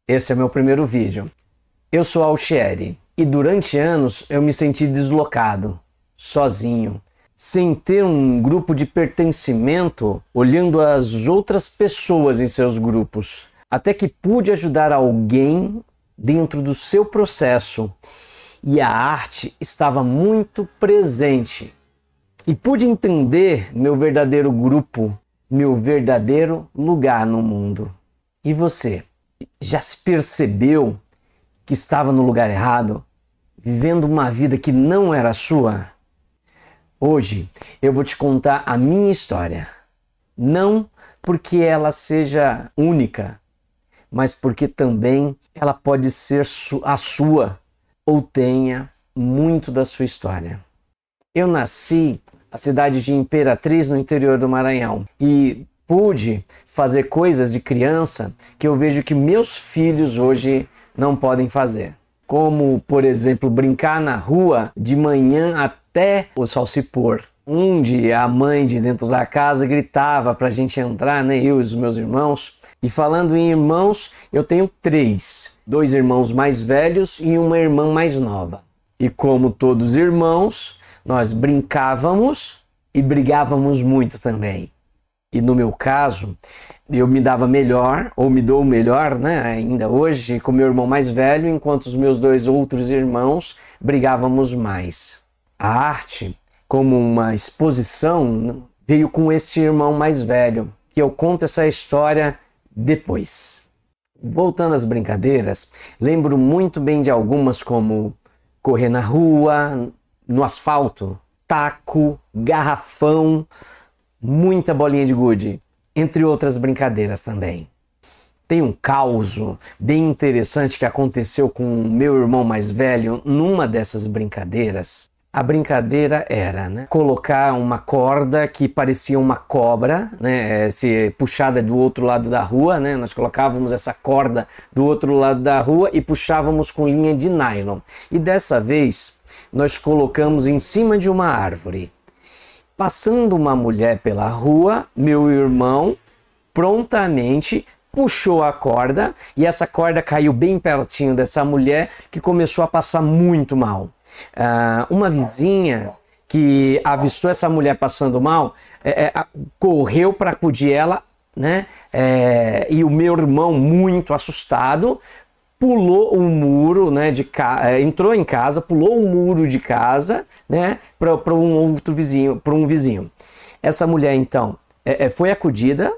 Esse é meu primeiro vídeo. Eu sou Altieri e durante anos eu me senti deslocado, sozinho, sem ter um grupo de pertencimento, olhando as outras pessoas em seus grupos, até que pude ajudar alguém dentro do seu processo e a arte estava muito presente. E pude entender meu verdadeiro grupo, meu verdadeiro lugar no mundo. E você, já se percebeu que estava no lugar errado, vivendo uma vida que não era sua? Hoje eu vou te contar a minha história. Não porque ela seja única, mas porque também ela pode ser a sua ou tenha muito da sua história. Eu nasci na cidade de Imperatriz, no interior do Maranhão, e pude fazer coisas de criança que eu vejo que meus filhos hoje não podem fazer. Como, por exemplo, brincar na rua de manhã até o sol se pôr. Onde a mãe de dentro da casa gritava para a gente entrar, né? Eu e os meus irmãos. E falando em irmãos, eu tenho 3. 2 irmãos mais velhos e uma irmã mais nova. E como todos irmãos, nós brincávamos e brigávamos muito também. E no meu caso, eu me dava melhor, ou me dou melhor, né, ainda hoje, com meu irmão mais velho, enquanto os meus 2 outros irmãos brigávamos mais. A arte, como uma exposição, veio com este irmão mais velho, que eu conto essa história depois. Voltando às brincadeiras, lembro muito bem de algumas como correr na rua, no asfalto, taco, garrafão, muita bolinha de gude, entre outras brincadeiras também. Tem um caso bem interessante que aconteceu com o meu irmão mais velho numa dessas brincadeiras. A brincadeira era, colocar uma corda que parecia uma cobra, se puxada do outro lado da rua, nós colocávamos essa corda do outro lado da rua e puxávamos com linha de nylon. E dessa vez nós colocamos em cima de uma árvore. Passando uma mulher pela rua, meu irmão prontamente puxou a corda e essa corda caiu bem pertinho dessa mulher, que começou a passar muito mal. Uma vizinha que avistou essa mulher passando mal, correu para acudir ela, e o meu irmão, muito assustado, pulou o muro, entrou em casa, pulou o muro de casa, para um vizinho. Essa mulher então foi acudida,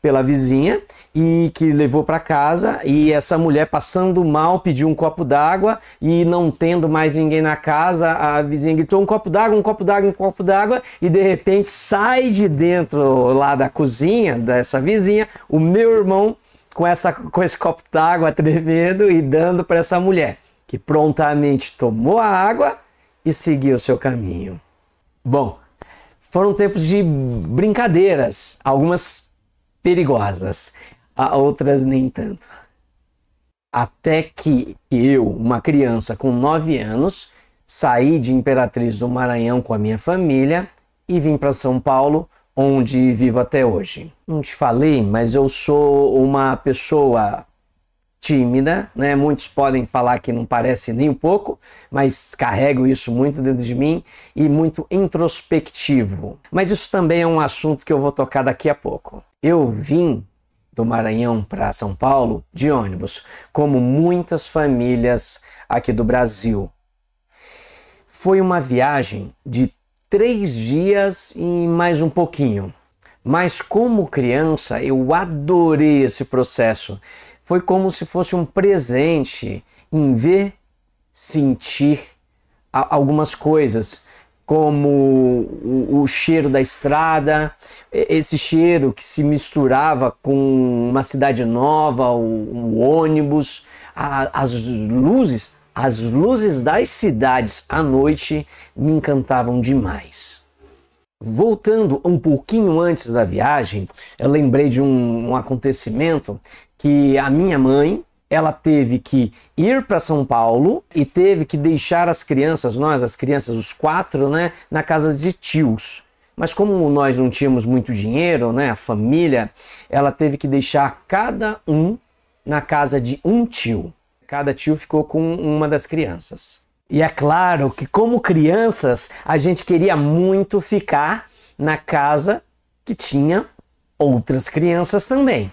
pela vizinha e que levou para casa, e essa mulher passando mal pediu um copo d'água e não tendo mais ninguém na casa, a vizinha gritou um copo d'água, um copo d'água, um copo d'água, e de repente sai de dentro lá da cozinha dessa vizinha o meu irmão com esse copo d'água tremendo e dando para essa mulher, que prontamente tomou a água e seguiu o seu caminho. Bom, foram tempos de brincadeiras, algumas perigosas, outras nem tanto. Até que eu, uma criança com 9 anos, saí de Imperatriz do Maranhão com a minha família e vim para São Paulo, onde vivo até hoje. Não te falei, mas eu sou uma pessoa tímida, Muitos podem falar que não parece nem um pouco, mas carrego isso muito dentro de mim e muito introspectivo. Mas isso também é um assunto que eu vou tocar daqui a pouco. Eu vim do Maranhão para São Paulo de ônibus, como muitas famílias aqui do Brasil. Foi uma viagem de 3 dias e mais um pouquinho. Mas como criança eu adorei esse processo. Foi como se fosse um presente em ver, sentir algumas coisas, como o cheiro da estrada, esse cheiro que se misturava com uma cidade nova, o ônibus, as luzes das cidades à noite me encantavam demais. Voltando um pouquinho antes da viagem, eu lembrei de um acontecimento que a minha mãe, ela teve que ir para São Paulo e teve que deixar as crianças, as crianças, os 4, na casa de tios. Mas como nós não tínhamos muito dinheiro, a família, ela teve que deixar cada um na casa de um tio. Cada tio ficou com uma das crianças. E é claro que, como crianças, a gente queria muito ficar na casa que tinha outras crianças também.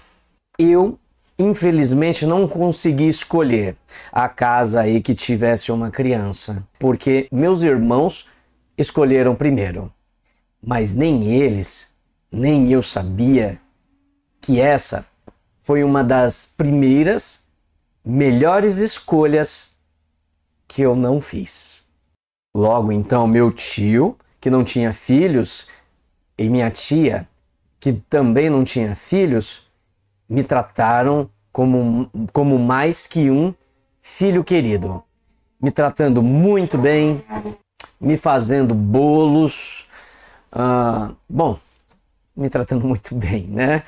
Eu, infelizmente, não consegui escolher a casa aí que tivesse uma criança, porque meus irmãos escolheram primeiro. Mas nem eles, nem eu sabia que essa foi uma das primeiras, melhores escolhas que eu não fiz. Logo então, meu tio, que não tinha filhos, e minha tia, que também não tinha filhos, me trataram como mais que um filho querido. Me tratando muito bem, me fazendo bolos, me tratando muito bem, né?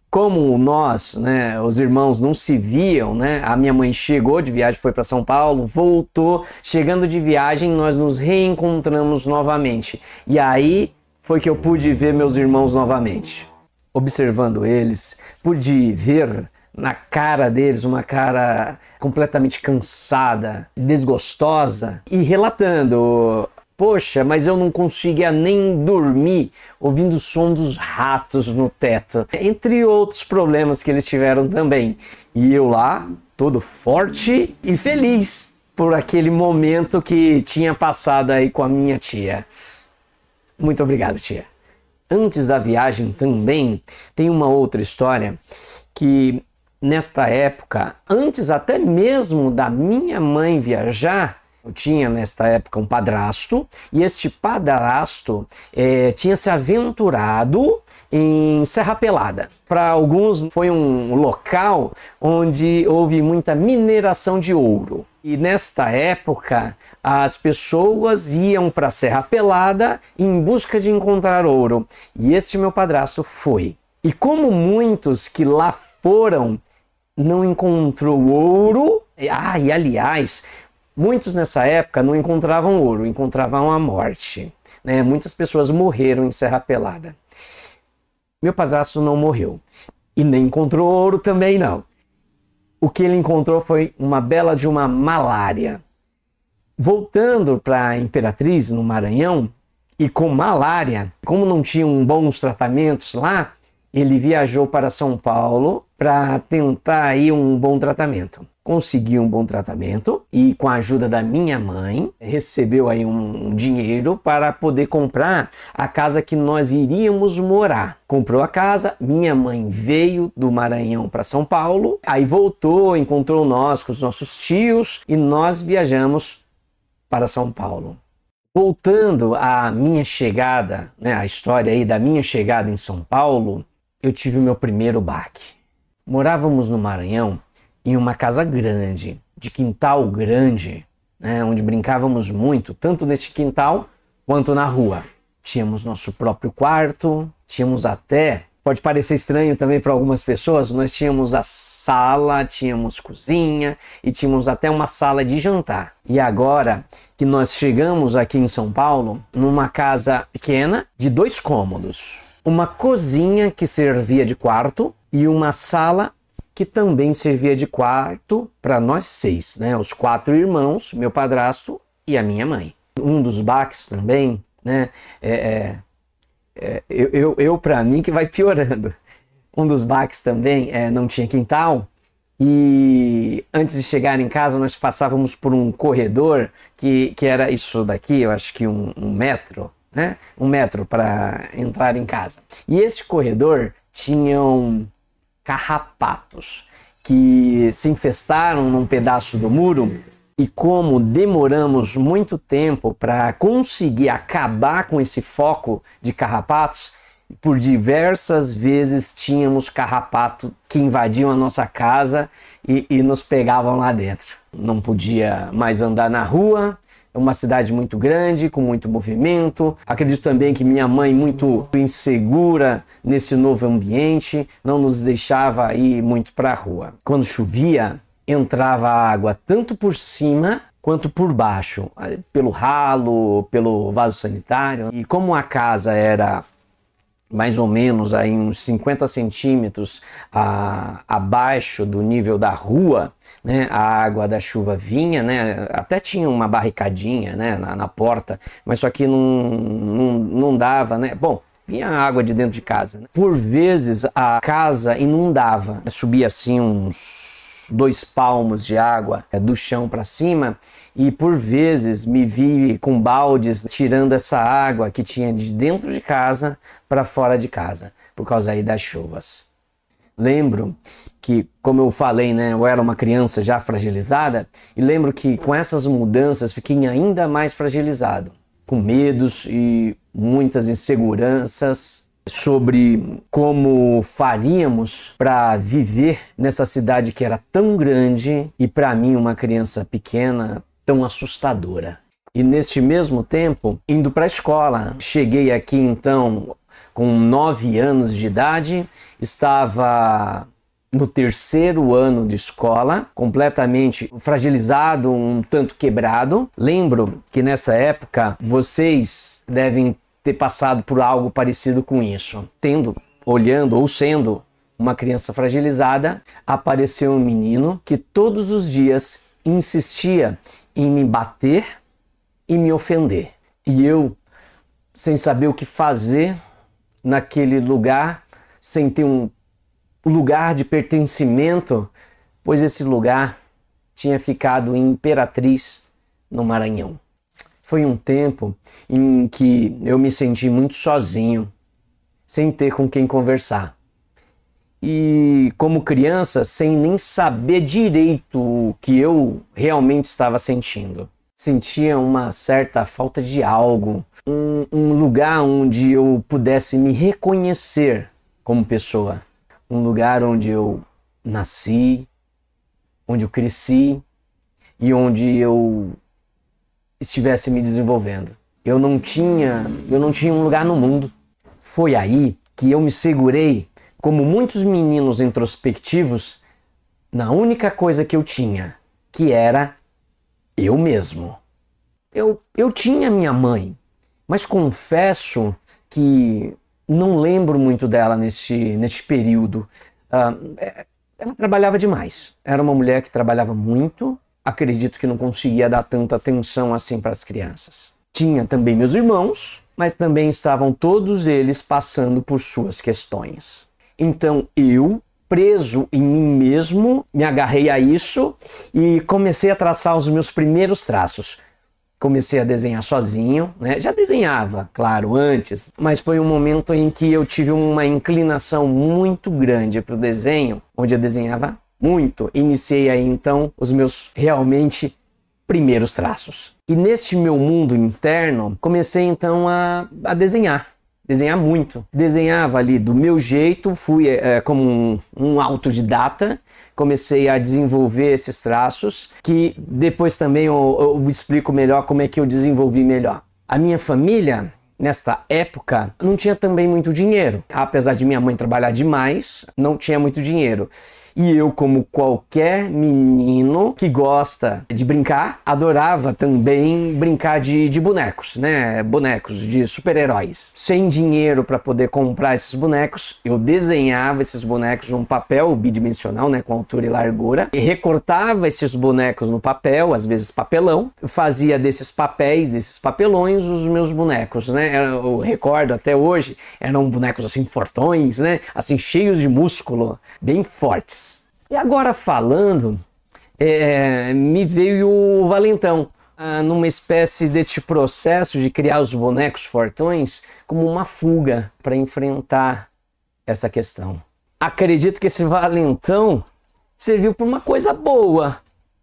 Como nós, né, os irmãos não se viam, né? A minha mãe chegou de viagem, foi para São Paulo, voltou. Chegando de viagem, nós nos reencontramos novamente. E aí foi que eu pude ver meus irmãos novamente. Observando eles, pude ver na cara deles uma cara completamente cansada, desgostosa, e relatando: poxa, mas eu não conseguia nem dormir ouvindo o som dos ratos no teto. Entre outros problemas que eles tiveram também. E eu lá, todo forte e feliz por aquele momento que tinha passado aí com a minha tia. Muito obrigado, tia. Antes da viagem também tem uma outra história que, nesta época, antes até mesmo da minha mãe viajar, eu tinha nesta época um padrasto, e este padrasto tinha se aventurado em Serra Pelada. Para alguns foi um local onde houve muita mineração de ouro. E nesta época as pessoas iam para Serra Pelada em busca de encontrar ouro. E este meu padrasto foi. E como muitos que lá foram não encontrou ouro, e aliás, muitos nessa época não encontravam ouro, encontravam a morte, né? Muitas pessoas morreram em Serra Pelada. Meu padrasto não morreu e nem encontrou ouro também não. O que ele encontrou foi uma bela de uma malária. Voltando para a Imperatriz, no Maranhão, e com malária, como não tinham bons tratamentos lá, ele viajou para São Paulo para tentar aí um bom tratamento. Conseguiu um bom tratamento e, com a ajuda da minha mãe, recebeu aí um dinheiro para poder comprar a casa que nós iríamos morar. Comprou a casa, minha mãe veio do Maranhão para São Paulo, aí voltou, encontrou nós com os nossos tios e nós viajamos para São Paulo. Voltando à minha chegada, né, a história aí da minha chegada em São Paulo, eu tive o meu primeiro baque. Morávamos no Maranhão em uma casa grande, de quintal grande, né, onde brincávamos muito, tanto neste quintal quanto na rua. Tínhamos nosso próprio quarto, tínhamos até, pode parecer estranho também para algumas pessoas, nós tínhamos a sala, tínhamos cozinha e tínhamos até uma sala de jantar. E agora que nós chegamos aqui em São Paulo, numa casa pequena de 2 cômodos, uma cozinha que servia de quarto e uma sala que também servia de quarto para nós 6, né? Os 4 irmãos, meu padrasto e a minha mãe. Um dos baques também, né? Eu para mim que vai piorando. Um dos baques também não tinha quintal e antes de chegar em casa nós passávamos por um corredor que era isso daqui, eu acho que um metro, né? 1 metro para entrar em casa. E esse corredor tinham carrapatos que se infestaram num pedaço do muro, e como demoramos muito tempo para conseguir acabar com esse foco de carrapatos, por diversas vezes tínhamos carrapato que invadiam a nossa casa e nos pegavam lá dentro. Não podia mais andar na rua. É uma cidade muito grande, com muito movimento. Acredito também que minha mãe, muito insegura nesse novo ambiente, não nos deixava ir muito para a rua. Quando chovia, entrava água tanto por cima quanto por baixo, pelo ralo, pelo vaso sanitário. E como a casa era mais ou menos aí uns 50 centímetros abaixo do nível da rua, né, a água da chuva vinha, né, até tinha uma barricadinha, né, na porta, mas só que não dava, né, bom, vinha água de dentro de casa, né? Por vezes a casa inundava, subia assim uns 2 palmos de água do chão para cima, e por vezes me vi com baldes tirando essa água que tinha de dentro de casa para fora de casa, por causa aí das chuvas. Lembro que, como eu falei, né, eu era uma criança já fragilizada, e lembro que com essas mudanças fiquei ainda mais fragilizado, com medos e muitas inseguranças sobre como faríamos para viver nessa cidade que era tão grande e para mim, uma criança pequena, tão assustadora. E neste mesmo tempo, indo para a escola, cheguei aqui então com 9 anos de idade, estava no 3º ano de escola, completamente fragilizado, um tanto quebrado. Lembro que nessa época vocês devem ter passado por algo parecido com isso. Olhando ou sendo uma criança fragilizada, apareceu um menino que todos os dias insistia em me bater e me ofender. E eu, sem saber o que fazer naquele lugar, sem ter um lugar de pertencimento, pois esse lugar tinha ficado em Imperatriz, no Maranhão. Foi um tempo em que eu me senti muito sozinho, sem ter com quem conversar. E como criança, sem nem saber direito o que eu realmente estava sentindo. Sentia uma certa falta de algo, um lugar onde eu pudesse me reconhecer como pessoa. Um lugar onde eu nasci, onde eu cresci e onde eu estivesse me desenvolvendo. Eu não tinha um lugar no mundo. Foi aí que eu me segurei, como muitos meninos introspectivos, na única coisa que eu tinha, que era eu mesmo. Eu tinha minha mãe, mas confesso que não lembro muito dela neste período. Ela trabalhava demais. Era uma mulher que trabalhava muito. Acredito que não conseguia dar tanta atenção assim para as crianças. Tinha também meus irmãos, mas também estavam todos eles passando por suas questões. Então eu, preso em mim mesmo, me agarrei a isso e comecei a traçar os meus primeiros traços. Comecei a desenhar sozinho, né? Já desenhava, claro, antes, mas foi um momento em que eu tive uma inclinação muito grande para o desenho, onde eu desenhava muito. Iniciei aí então os meus realmente primeiros traços. E neste meu mundo interno, comecei então a desenhar muito. Desenhava ali do meu jeito, fui como um autodidata, comecei a desenvolver esses traços, que depois também eu explico melhor como é que eu desenvolvi melhor. A minha família, nesta época, não tinha também muito dinheiro. Apesar de minha mãe trabalhar demais, não tinha muito dinheiro. E eu, como qualquer menino que gosta de brincar, adorava também brincar de bonecos, né? Bonecos de super-heróis. Sem dinheiro para poder comprar esses bonecos, eu desenhava esses bonecos num papel bidimensional, né? Com altura e largura, e recortava esses bonecos no papel, às vezes papelão. Eu fazia desses papéis, desses papelões, os meus bonecos, né? Eu recordo até hoje, eram bonecos assim fortões, né? Assim cheios de músculo, bem fortes. E agora falando, me veio o valentão, numa espécie deste processo de criar os bonecos fortões como uma fuga para enfrentar essa questão. Acredito que esse valentão serviu para uma coisa boa,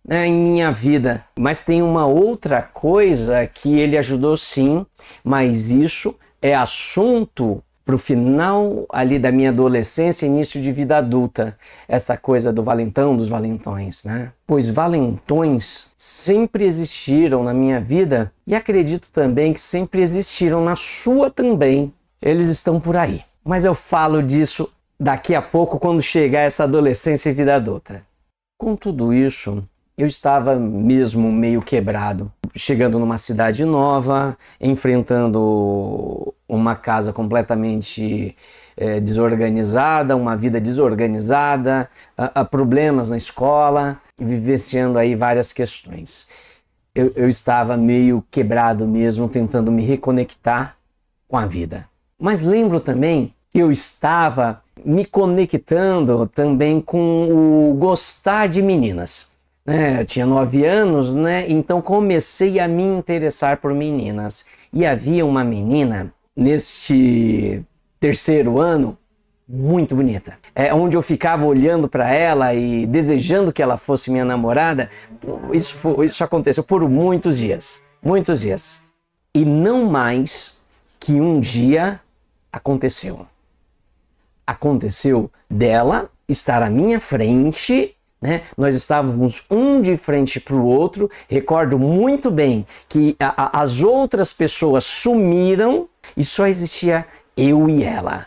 né, em minha vida, mas tem uma outra coisa que ele ajudou sim, mas isso é assunto para o final ali da minha adolescência e início de vida adulta, essa coisa do valentão, dos valentões, né? Pois valentões sempre existiram na minha vida e acredito também que sempre existiram na sua também. Eles estão por aí. Mas eu falo disso daqui a pouco quando chegar essa adolescência e vida adulta. Com tudo isso, eu estava mesmo meio quebrado, chegando numa cidade nova, enfrentando uma casa completamente desorganizada, uma vida desorganizada, problemas na escola, vivenciando aí várias questões. Eu estava meio quebrado mesmo, tentando me reconectar com a vida. Mas lembro também que eu estava me conectando também com o gostar de meninas. Eu tinha 9 anos, então comecei a me interessar por meninas. E havia uma menina neste terceiro ano muito bonita. Onde eu ficava olhando para ela e desejando que ela fosse minha namorada. Isso aconteceu por muitos dias. Muitos dias. E não mais que um dia aconteceu. Aconteceu dela estar à minha frente. Nós estávamos um de frente para o outro. Recordo muito bem que as outras pessoas sumiram e só existia eu e ela.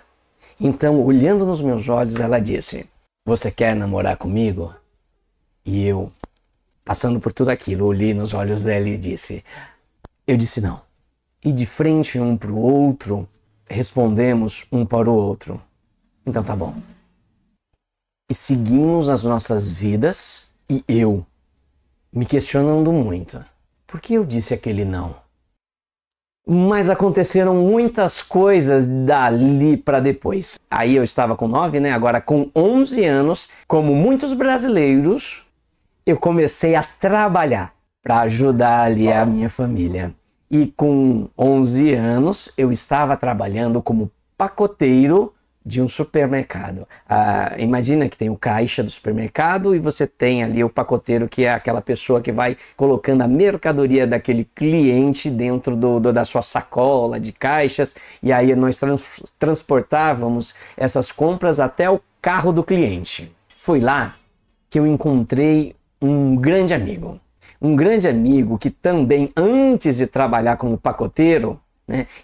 Então, olhando nos meus olhos, ela disse: "Você quer namorar comigo?" E eu, passando por tudo aquilo, olhei nos olhos dela e eu disse não. E de frente um para o outro, respondemos um para o outro: "Então tá bom." E seguimos as nossas vidas e eu me questionando muito. Por que eu disse aquele não? Mas aconteceram muitas coisas dali para depois. Aí eu estava com 9, agora com 11 anos, como muitos brasileiros, eu comecei a trabalhar para ajudar ali a minha família. E com 11 anos eu estava trabalhando como pacoteiro de um supermercado. Imagina que tem o caixa do supermercado e você tem ali o pacoteiro, que é aquela pessoa que vai colocando a mercadoria daquele cliente dentro da sua sacola de caixas, e aí nós transportávamos essas compras até o carro do cliente. Foi lá que eu encontrei um grande amigo. Um grande amigo que também, antes de trabalhar como pacoteiro,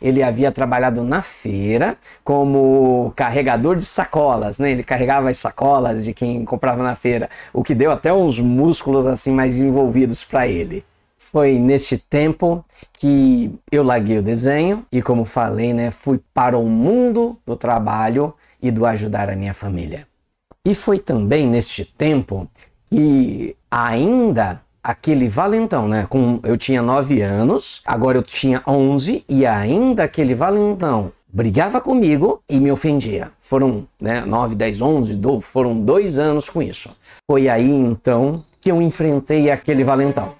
ele havia trabalhado na feira como carregador de sacolas, Ele carregava as sacolas de quem comprava na feira, o que deu até uns músculos assim mais envolvidos para ele. Foi neste tempo que eu larguei o desenho e, como falei, fui para o mundo do trabalho e do ajudar a minha família. E foi também neste tempo que ainda aquele valentão, eu tinha 9 anos, agora eu tinha 11, e ainda aquele valentão brigava comigo e me ofendia. Foram 9, 10, 11, 12, foram 2 anos com isso. Foi aí então que eu enfrentei aquele valentão.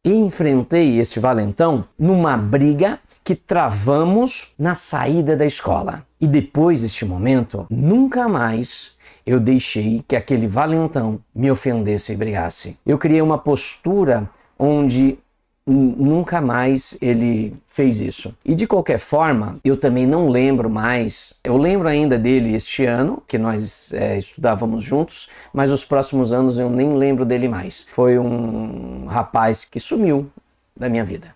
E enfrentei esse valentão numa briga que travamos na saída da escola. E depois deste momento, nunca mais eu deixei que aquele valentão me ofendesse e brigasse. Eu criei uma postura onde nunca mais ele fez isso. E de qualquer forma, eu também não lembro mais. Eu lembro ainda dele este ano, que nós estudávamos juntos, mas os próximos anos eu nem lembro dele mais. Foi um rapaz que sumiu da minha vida.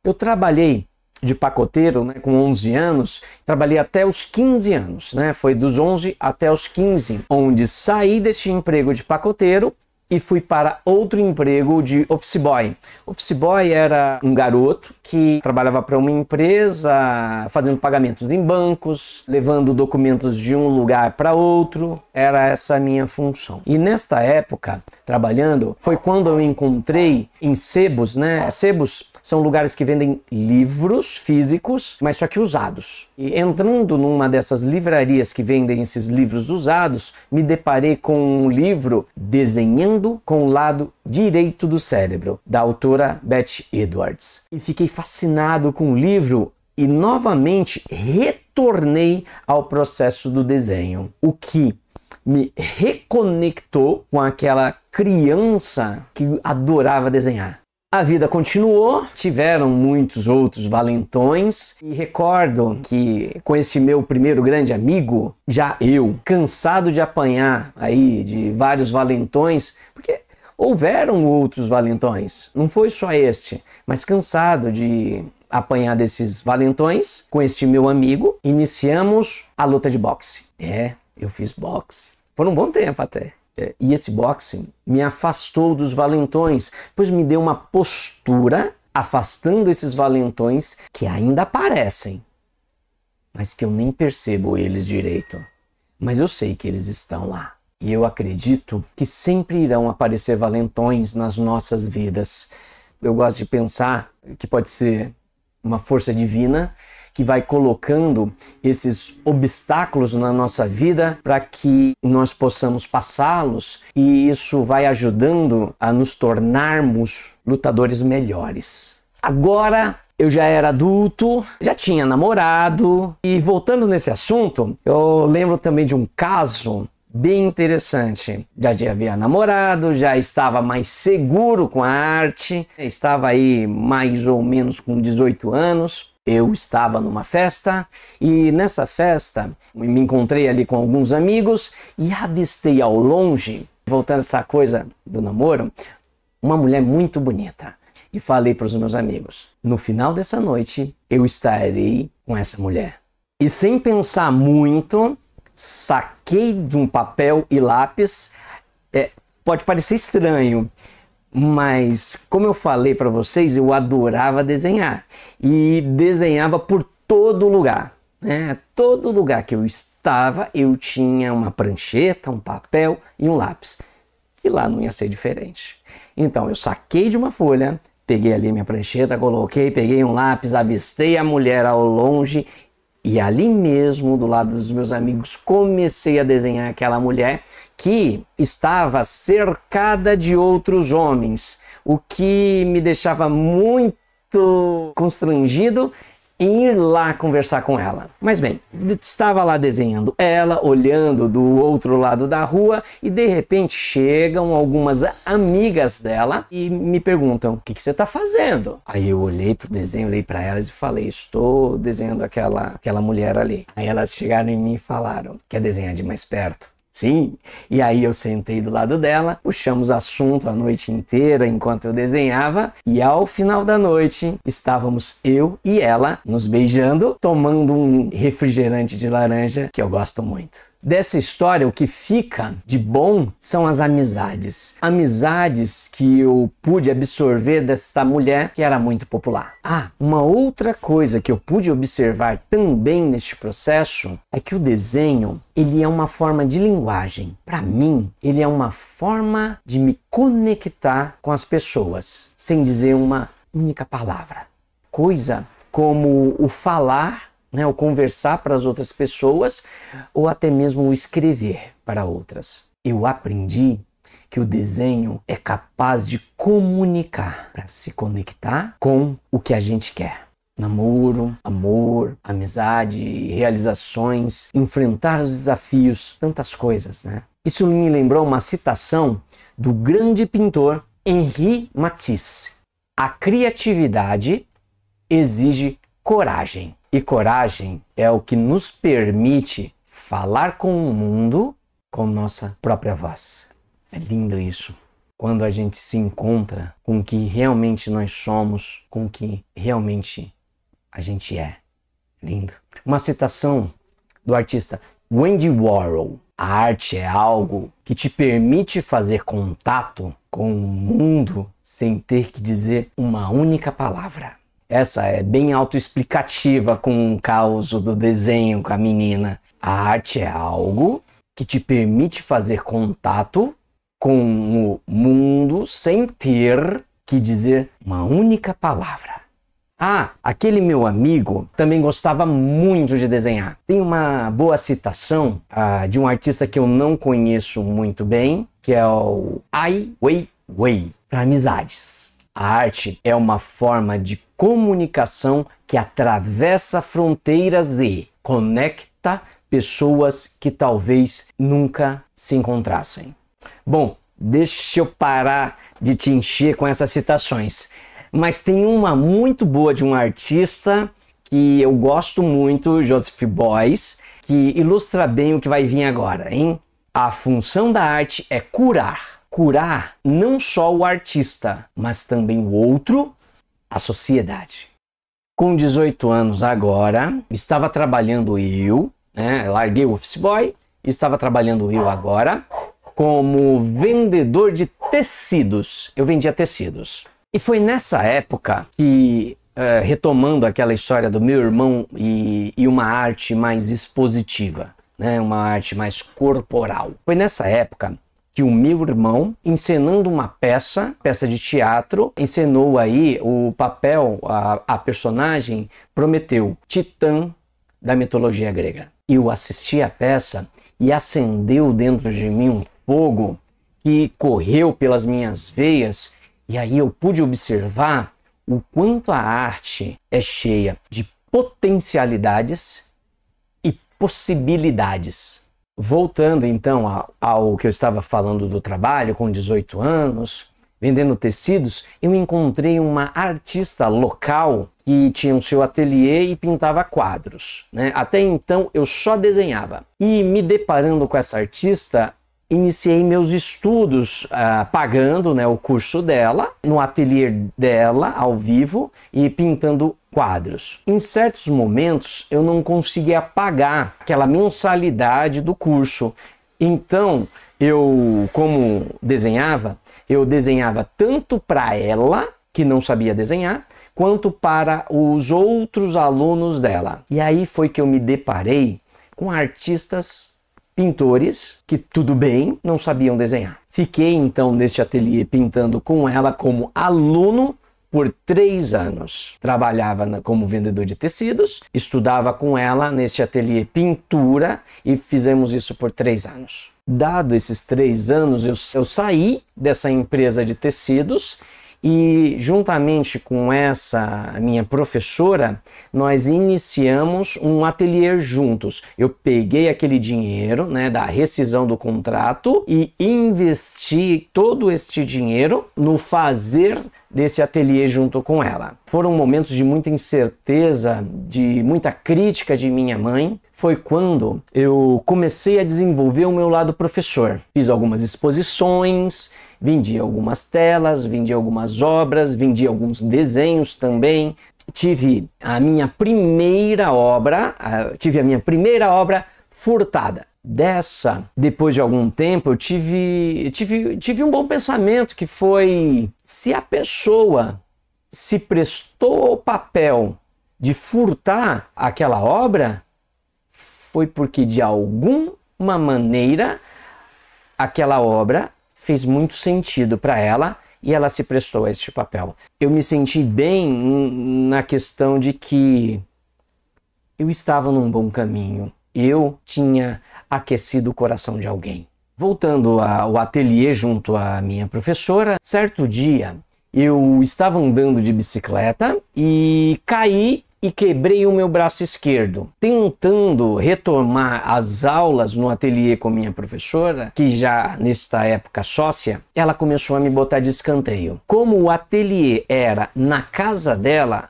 Eu trabalhei de pacoteiro, com 11 anos, trabalhei até os 15 anos, foi dos 11 até os 15, onde saí deste emprego de pacoteiro e fui para outro emprego de office boy. Office boy era um garoto que trabalhava para uma empresa, fazendo pagamentos em bancos, levando documentos de um lugar para outro. Era essa a minha função. E nesta época, trabalhando, foi quando eu encontrei em sebos, Sebos são lugares que vendem livros físicos, mas só que usados. E entrando numa dessas livrarias que vendem esses livros usados, me deparei com um livro Desenhando com o Lado Direito do Cérebro, da autora Beth Edwards. E fiquei fascinado com o livro e novamente retornei ao processo do desenho, o que me reconectou com aquela criança que adorava desenhar. A vida continuou, tiveram muitos outros valentões, e recordo que com esse meu primeiro grande amigo, já eu, cansado de apanhar aí de vários valentões, porque houveram outros valentões, não foi só este, mas cansado de apanhar desses valentões, com este meu amigo, iniciamos a luta de boxe. Eu fiz boxe por um bom tempo até. E esse boxing me afastou dos valentões, pois me deu uma postura afastando esses valentões que ainda aparecem, mas que eu nem percebo eles direito. Mas eu sei que eles estão lá. E eu acredito que sempre irão aparecer valentões nas nossas vidas. Eu gosto de pensar que pode ser uma força divina que vai colocando esses obstáculos na nossa vida para que nós possamos passá-los, e isso vai ajudando a nos tornarmos lutadores melhores. Agora eu já era adulto, já tinha namorado, e voltando nesse assunto, eu lembro também de um caso bem interessante. Já havia namorado, já estava mais seguro com a arte, estava aí mais ou menos com 18 anos. Eu estava numa festa e nessa festa me encontrei ali com alguns amigos e avistei ao longe, voltando a essa coisa do namoro, uma mulher muito bonita. E falei para os meus amigos, no final dessa noite eu estarei com essa mulher. E sem pensar muito, saquei de um papel e lápis. Pode parecer estranho, mas como eu falei para vocês, eu adorava desenhar. E desenhava por todo lugar, né? Todo lugar que eu estava, eu tinha uma prancheta, um papel e um lápis. E lá não ia ser diferente. Então eu saquei de uma folha, peguei ali minha prancheta, coloquei, peguei um lápis, avistei a mulher ao longe e ali mesmo, do lado dos meus amigos, comecei a desenhar aquela mulher que estava cercada de outros homens, o que me deixava muito constrangido em ir lá conversar com ela. Mas bem, estava lá desenhando ela, olhando do outro lado da rua, e de repente chegam algumas amigas dela e me perguntam, o que você está fazendo? Aí eu olhei para o desenho, olhei para elas e falei, estou desenhando aquela mulher ali. Aí elas chegaram em mim e falaram, quer desenhar de mais perto? Sim, e aí eu sentei do lado dela, puxamos assunto a noite inteira enquanto eu desenhava, e ao final da noite estávamos eu e ela nos beijando, tomando um refrigerante de laranja que eu gosto muito. Dessa história, o que fica de bom são as amizades. Amizades que eu pude absorver dessa mulher que era muito popular. Uma outra coisa que eu pude observar também neste processo é que o desenho, ele é uma forma de linguagem. Para mim, ele é uma forma de me conectar com as pessoas, sem dizer uma única palavra. Coisa como o falar, o conversar para as outras pessoas, ou até mesmo o escrever para outras. Eu aprendi que o desenho é capaz de comunicar para se conectar com o que a gente quer. Namoro, amor, amizade, realizações, enfrentar os desafios, tantas coisas, né? Isso me lembrou uma citação do grande pintor Henri Matisse. A criatividade exige coragem. E coragem é o que nos permite falar com o mundo com nossa própria voz. É lindo isso. Quando a gente se encontra com o que realmente nós somos, com o que realmente a gente é. Lindo. Uma citação do artista Andy Warhol. A arte é algo que te permite fazer contato com o mundo sem ter que dizer uma única palavra. Essa é bem autoexplicativa com o caso do desenho com a menina. A arte é algo que te permite fazer contato com o mundo sem ter que dizer uma única palavra. Aquele meu amigo também gostava muito de desenhar. Tem uma boa citação de um artista que eu não conheço muito bem, que é o Ai Weiwei, para amizades. A arte é uma forma de comunicação que atravessa fronteiras e conecta pessoas que talvez nunca se encontrassem. Bom, deixa eu parar de te encher com essas citações. Mas tem uma muito boa de um artista que eu gosto muito, Joseph Beuys, que ilustra bem o que vai vir agora, hein? A função da arte é curar. Curar não só o artista, mas também o outro, a sociedade. Com 18 anos agora, estava trabalhando larguei o office boy, estava trabalhando eu agora como vendedor de tecidos. Eu vendia tecidos. E foi nessa época que retomando aquela história do meu irmão e uma arte mais expositiva, né? Uma arte mais corporal. Foi nessa época que o meu irmão, encenando uma peça de teatro, encenou aí o papel, a personagem Prometeu, titã da mitologia grega. Eu assisti a peça e acendeu dentro de mim um fogo que correu pelas minhas veias, e aí eu pude observar o quanto a arte é cheia de potencialidades e possibilidades. Voltando então ao que eu estava falando do trabalho, com 18 anos, vendendo tecidos, eu encontrei uma artista local que tinha o seu ateliê e pintava quadros, né? Até então eu só desenhava. E me deparando com essa artista, iniciei meus estudos pagando, né, o curso dela, no ateliê dela, ao vivo, e pintando quadros. Em certos momentos eu não conseguia pagar aquela mensalidade do curso. Então, como desenhava, eu desenhava tanto para ela, que não sabia desenhar, quanto para os outros alunos dela. E aí foi que eu me deparei com artistas pintores que, tudo bem, não sabiam desenhar. Fiquei então neste ateliê pintando com ela como aluno por 3 anos. Trabalhava como vendedor de tecidos, estudava com ela neste ateliê pintura e fizemos isso por 3 anos. Dado esses 3 anos, eu saí dessa empresa de tecidos e, juntamente com essa minha professora, nós iniciamos um ateliê juntos. Eu peguei aquele dinheiro, né, da rescisão do contrato e investi todo este dinheiro no fazer desse ateliê junto com ela. Foram momentos de muita incerteza, de muita crítica de minha mãe. Foi quando eu comecei a desenvolver o meu lado professor. Fiz algumas exposições, vendi algumas telas, vendi algumas obras, vendi alguns desenhos também. Tive a minha primeira obra furtada. Depois de algum tempo, eu tive um bom pensamento, que foi: se a pessoa se prestou ao papel de furtar aquela obra, foi porque de alguma maneira aquela obra fez muito sentido para ela e ela se prestou a este papel. Eu me senti bem na questão de que eu estava num bom caminho. Eu tinha aquecido o coração de alguém. Voltando ao ateliê junto à minha professora, certo dia eu estava andando de bicicleta e caí e quebrei o meu braço esquerdo. Tentando retomar as aulas no ateliê com minha professora, que já nesta época sócia, ela começou a me botar de escanteio. Como o ateliê era na casa dela,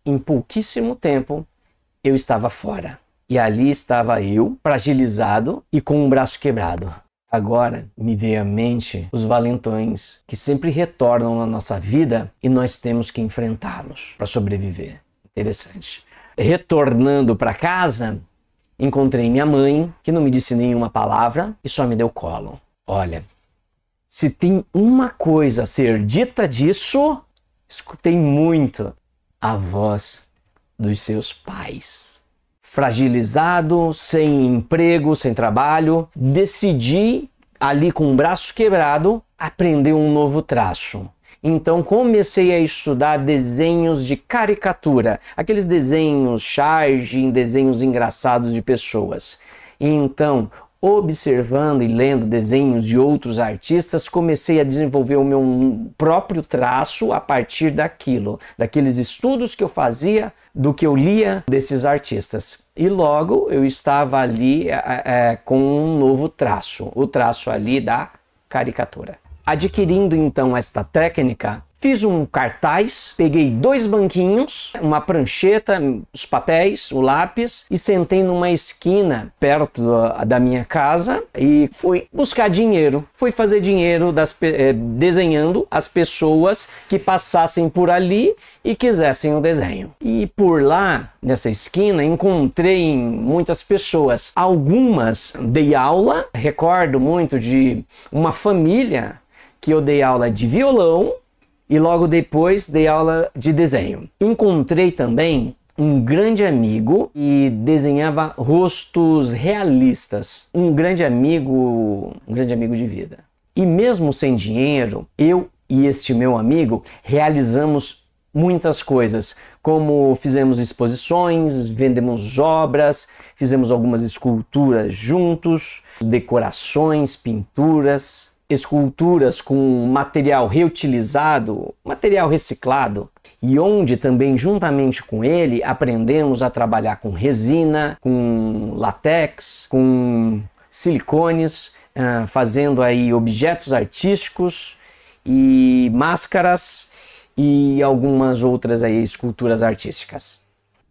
em pouquíssimo tempo eu estava fora. E ali estava eu, fragilizado e com um braço quebrado. Agora me veio à mente os valentões que sempre retornam na nossa vida e nós temos que enfrentá-los para sobreviver. Interessante. Retornando para casa, encontrei minha mãe, que não me disse nenhuma palavra e só me deu colo. Olha, se tem uma coisa a ser dita disso, escutei muito a voz dos seus pais. Fragilizado, sem emprego, sem trabalho, decidi, ali com o braço quebrado, aprender um novo traço. Então comecei a estudar desenhos de caricatura, aqueles desenhos charging, desenhos engraçados de pessoas. E então, observando e lendo desenhos de outros artistas, comecei a desenvolver o meu próprio traço a partir daqueles estudos que eu fazia, do que eu lia desses artistas. E logo eu estava ali com um novo traço, o traço ali da caricatura. Adquirindo então esta técnica, fiz um cartaz, peguei 2 banquinhos, uma prancheta, os papéis, o lápis e sentei numa esquina perto da minha casa e fui buscar dinheiro. Fui fazer dinheiro desenhando as pessoas que passassem por ali e quisessem o desenho. E por lá, nessa esquina, encontrei muitas pessoas. Algumas dei aula, recordo muito de uma família que eu dei aula de violão e logo depois dei aula de desenho. Encontrei também um grande amigo e desenhava rostos realistas. Um grande amigo de vida. E mesmo sem dinheiro, eu e este meu amigo realizamos muitas coisas, como fizemos exposições, vendemos obras, fizemos algumas esculturas juntos, decorações, pinturas, esculturas com material reutilizado, material reciclado, e onde também juntamente com ele aprendemos a trabalhar com resina, com látex, com silicones, fazendo aí objetos artísticos e máscaras e algumas outras aí esculturas artísticas.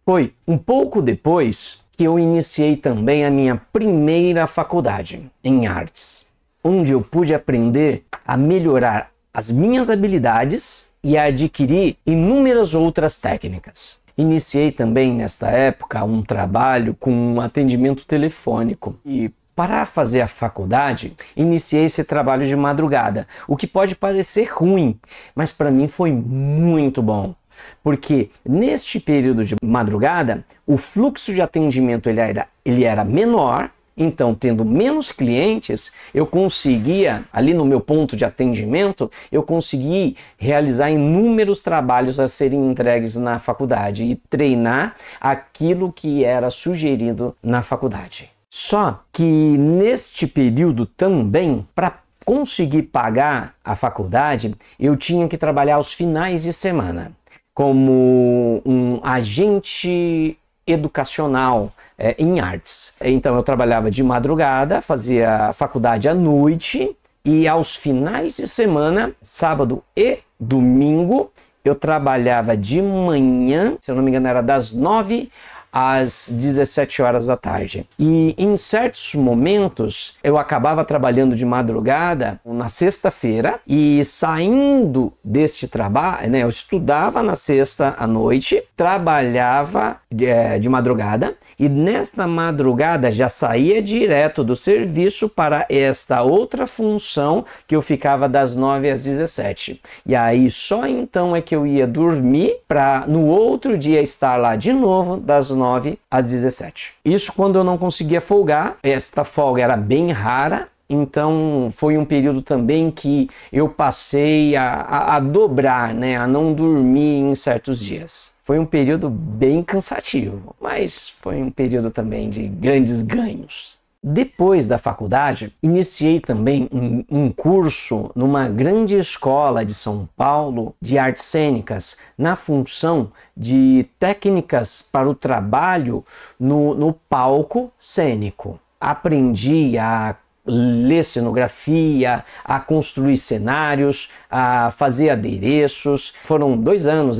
Foi um pouco depois que eu iniciei também a minha primeira faculdade em artes, onde eu pude aprender a melhorar as minhas habilidades e a adquirir inúmeras outras técnicas. Iniciei também nesta época um trabalho com um atendimento telefônico e para fazer a faculdade, iniciei esse trabalho de madrugada, o que pode parecer ruim, mas para mim foi muito bom. Porque neste período de madrugada, o fluxo de atendimento ele era menor, então tendo menos clientes, eu conseguia, ali no meu ponto de atendimento, eu consegui realizar inúmeros trabalhos a serem entregues na faculdade e treinar aquilo que era sugerido na faculdade. Só que neste período também, para conseguir pagar a faculdade, eu tinha que trabalhar aos finais de semana como um agente educacional em artes. Então eu trabalhava de madrugada, fazia faculdade à noite e aos finais de semana, sábado e domingo, eu trabalhava de manhã, se eu não me engano era das 9 às 17 horas da tarde. E em certos momentos eu acabava trabalhando de madrugada na sexta-feira e saindo deste trabalho, né, eu estudava na sexta à noite, trabalhava de madrugada e nesta madrugada já saía direto do serviço para esta outra função que eu ficava das 9 às 17. E aí só então é que eu ia dormir para no outro dia estar lá de novo das 9 às 17. Isso quando eu não conseguia folgar. Esta folga era bem rara, então foi um período também que eu passei a dobrar, né, a não dormir em certos dias. Foi um período bem cansativo, mas foi um período também de grandes ganhos. Depois da faculdade, iniciei também um curso numa grande escola de São Paulo de artes cênicas, na função de técnicas para o trabalho no palco cênico. Aprendi a ler cenografia, a construir cenários, a fazer adereços. Foram 2 anos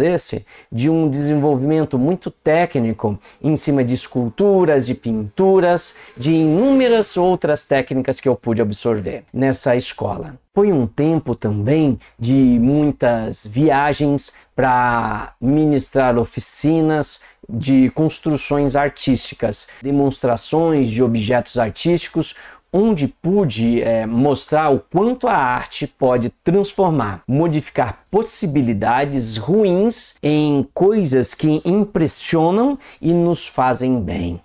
de um desenvolvimento muito técnico em cima de esculturas, de pinturas, de inúmeras outras técnicas que eu pude absorver nessa escola. Foi um tempo também de muitas viagens para ministrar oficinas de construções artísticas, demonstrações de objetos artísticos, onde pude mostrar o quanto a arte pode transformar, modificar possibilidades ruins em coisas que impressionam e nos fazem bem.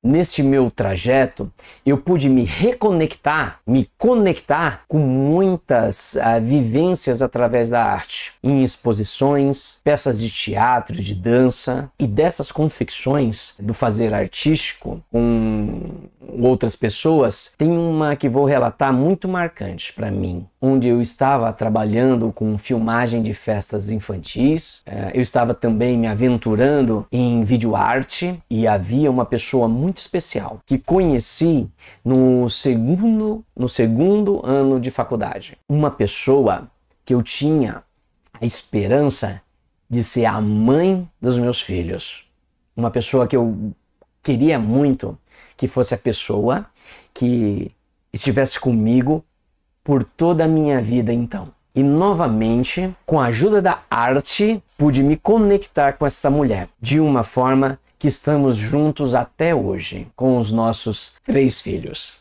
Neste meu trajeto, eu pude me conectar com muitas vivências através da arte, em exposições, peças de teatro, de dança, e dessas confecções do fazer artístico com outras pessoas, tem uma que vou relatar muito marcante para mim, onde eu estava trabalhando com filmagem de festas infantis, eu estava também me aventurando em videoarte e havia uma pessoa muito especial que conheci no segundo ano de faculdade. Uma pessoa que eu tinha a esperança de ser a mãe dos meus filhos. Uma pessoa que eu queria muito que fosse a pessoa que estivesse comigo por toda a minha vida então. E novamente, com a ajuda da arte, pude me conectar com esta mulher de uma forma que estamos juntos até hoje, com os nossos 3 filhos.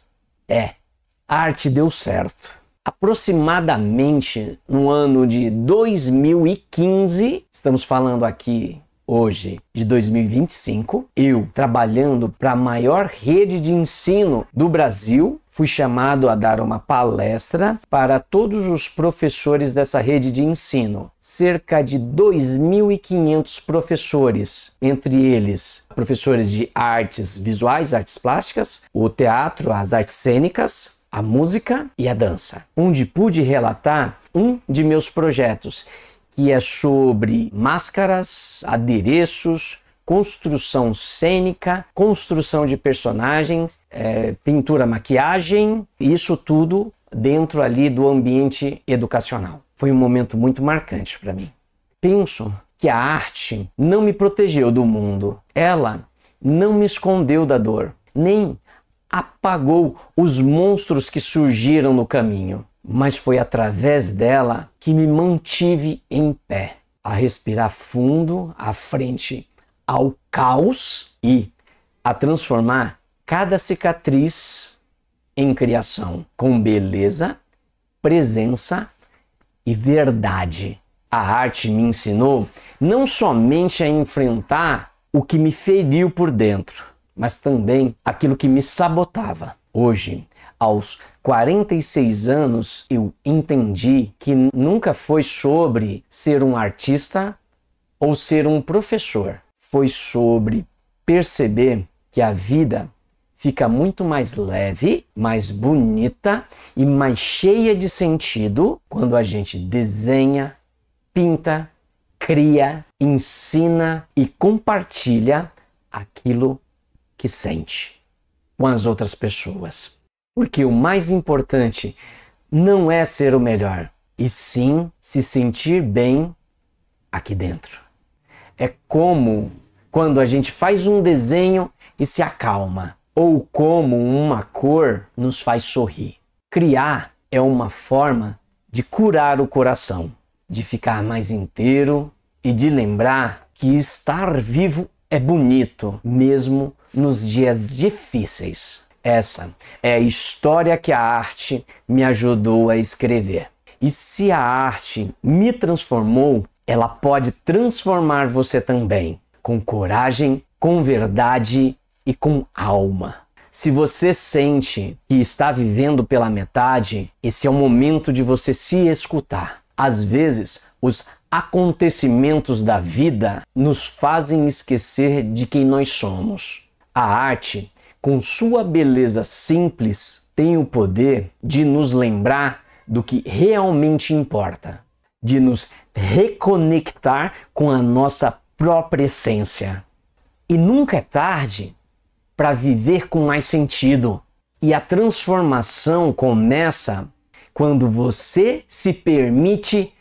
A arte deu certo. Aproximadamente no ano de 2015, estamos falando aqui hoje de 2025, eu, trabalhando para a maior rede de ensino do Brasil, fui chamado a dar uma palestra para todos os professores dessa rede de ensino. Cerca de 2.500 professores, entre eles professores de artes visuais, artes plásticas, o teatro, as artes cênicas, a música e a dança, onde pude relatar um de meus projetos, que é sobre máscaras, adereços, construção cênica, construção de personagens, pintura, maquiagem, isso tudo dentro ali do ambiente educacional. Foi um momento muito marcante para mim. Penso que a arte não me protegeu do mundo, ela não me escondeu da dor, nem apagou os monstros que surgiram no caminho, mas foi através dela que me mantive em pé, a respirar fundo à frente ao caos e a transformar cada cicatriz em criação, com beleza, presença e verdade. A arte me ensinou não somente a enfrentar o que me feriu por dentro, mas também aquilo que me sabotava. Hoje, aos 46 anos, eu entendi que nunca foi sobre ser um artista ou ser um professor. Foi sobre perceber que a vida fica muito mais leve, mais bonita e mais cheia de sentido quando a gente desenha, pinta, cria, ensina e compartilha aquilo que sente com as outras pessoas. Porque o mais importante não é ser o melhor, e sim se sentir bem aqui dentro. É como quando a gente faz um desenho e se acalma, ou como uma cor nos faz sorrir. Criar é uma forma de curar o coração, de ficar mais inteiro e de lembrar que estar vivo é bonito, mesmo nos dias difíceis. Essa é a história que a arte me ajudou a escrever. E se a arte me transformou, ela pode transformar você também, com coragem, com verdade e com alma. Se você sente que está vivendo pela metade, esse é o momento de você se escutar. Às vezes, os acontecimentos da vida nos fazem esquecer de quem nós somos. A arte, com sua beleza simples, tem o poder de nos lembrar do que realmente importa, de nos reconectar com a nossa própria essência. E nunca é tarde para viver com mais sentido. E a transformação começa quando você se permite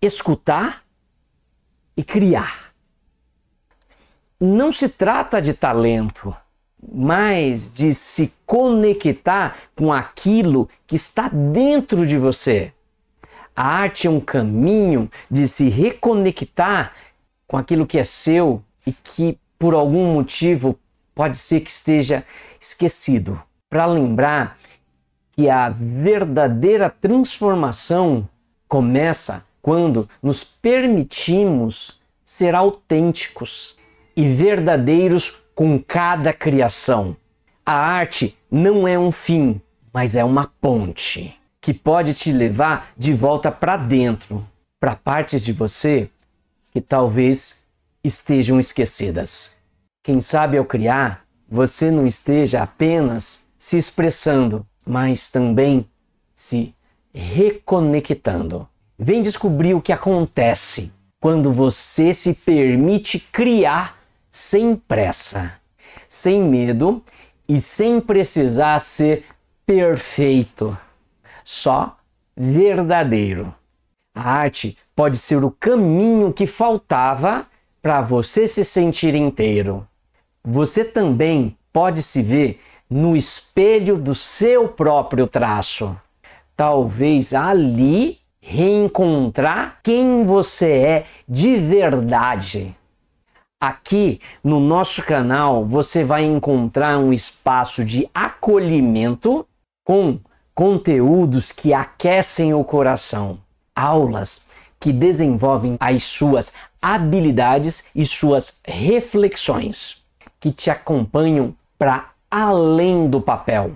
escutar e criar. Não se trata de talento, mas de se conectar com aquilo que está dentro de você. A arte é um caminho de se reconectar com aquilo que é seu e que, por algum motivo, pode ser que esteja esquecido. Para lembrar que a verdadeira transformação começa quando nos permitimos ser autênticos e verdadeiros com cada criação. A arte não é um fim, mas é uma ponte que pode te levar de volta para dentro, para partes de você que talvez estejam esquecidas. Quem sabe ao criar, você não esteja apenas se expressando, mas também se reconectando. Vem descobrir o que acontece quando você se permite criar sem pressa, sem medo e sem precisar ser perfeito, só verdadeiro. A arte pode ser o caminho que faltava para você se sentir inteiro. Você também pode se ver no espelho do seu próprio traço. Talvez ali reencontrar quem você é de verdade. Aqui no nosso canal você vai encontrar um espaço de acolhimento com conteúdos que aquecem o coração, aulas que desenvolvem as suas habilidades e suas reflexões, que te acompanham para além do papel.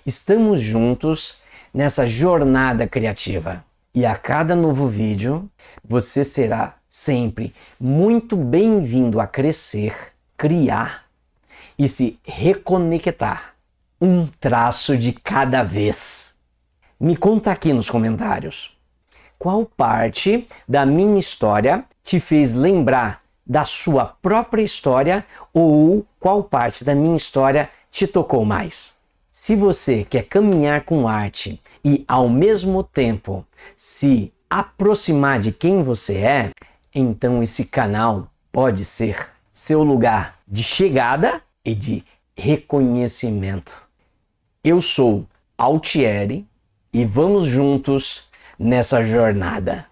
Estamos juntos nessa jornada criativa e a cada novo vídeo você será sempre muito bem-vindo a crescer, criar e se reconectar, um traço de cada vez. Me conta aqui nos comentários, qual parte da minha história te fez lembrar da sua própria história ou qual parte da minha história te tocou mais? Se você quer caminhar com arte e ao mesmo tempo se aproximar de quem você é, então esse canal pode ser seu lugar de chegada e de reconhecimento. Eu sou Altieri e vamos juntos nessa jornada.